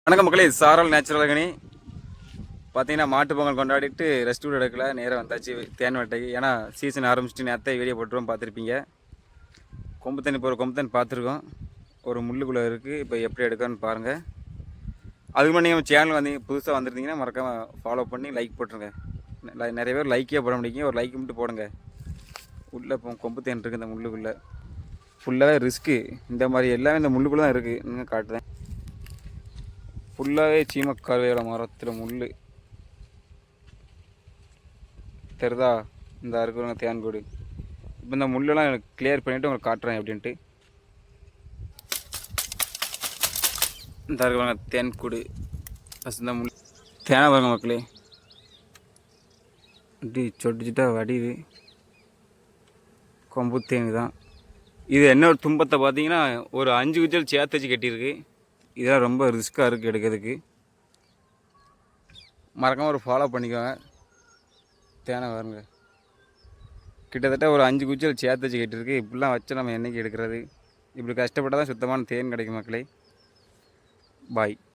வணக்கம் மக்களே, சாரல் நேச்சுரல் கனி பார்த்தீங்கன்னா மாட்டு பொங்கல் கொண்டாடிட்டு ரெஸ்ட் கூட எடுக்கல, நேராக வந்தாச்சு தேன் வேட்டைக்கு. ஏன்னா சீசன் ஆரம்பிச்சுட்டு நேரத்தை வீடியோ போட்டுருவோம், பார்த்துருப்பீங்க. கொம்பு தண்ணி போகிற கொம்பு தண்ணி பார்த்துருக்கோம். ஒரு முள்ளுக்குள்ளே இருக்குது. இப்போ எப்படி எடுக்கணும்னு பாருங்கள். அதுக்கு முன்னாடி நீங்கள் சேனல் வந்து புதுசாக வந்துருந்தீங்கன்னா மறக்காமல் ஃபாலோ பண்ணி லைக் போட்டுருங்க. நிறைய பேர் லைக்கே போட முடியுங்க, ஒரு லைக் மட்டும் போடுங்க. உள்ளே இப்போ கொம்பு தேன் இருக்குது இந்த முள்ளுக்குள்ளே. ஃபுல்லாகவே ரிஸ்க்கு. இந்த மாதிரி எல்லாமே இந்த முள்ளுக்குள்ளே தான் இருக்குது. இன்னும் காட்டுறேன். ஃபுல்லாகவே சீமக்கார்வையோட மரத்தில் முள் தெரிதா? இந்த இருக்கிறவங்க தேன்கூடு. இப்போ இந்த முள்ளெல்லாம் எனக்கு கிளியர் பண்ணிவிட்டு உங்களுக்கு காட்டுறேன் அப்படின்ட்டு. இந்த இருக்கிறவங்க தேன்கூடு ஃபஸ்ட் இந்த முள் தேனை பாருங்க மக்களே, அப்படி சொட்டிச்சுட்டா வடிவு கொம்பு தேனு தான் இது. என்ன ஒரு துன்பத்தை பார்த்தீங்கன்னா, ஒரு 5 குச்சல் சேர்த்து வச்சு கட்டியிருக்கு. இதெல்லாம் ரொம்ப ரிஸ்க்காக இருக்குது எடுக்கிறதுக்கு. மறக்காமல் ஒரு ஃபாலோ பண்ணிக்கோங்க. தேனை பாருங்க, கிட்டத்தட்ட ஒரு 5 குச்சல் சேர்த்து வச்சு கட்டியிருக்கு. இப்படிலாம் வச்சு நம்ம என்றைக்கு எடுக்கிறது? இப்படி கஷ்டப்பட்டால் தான் சுத்தமான தேன் கிடைக்கும் மக்களே. பாய்.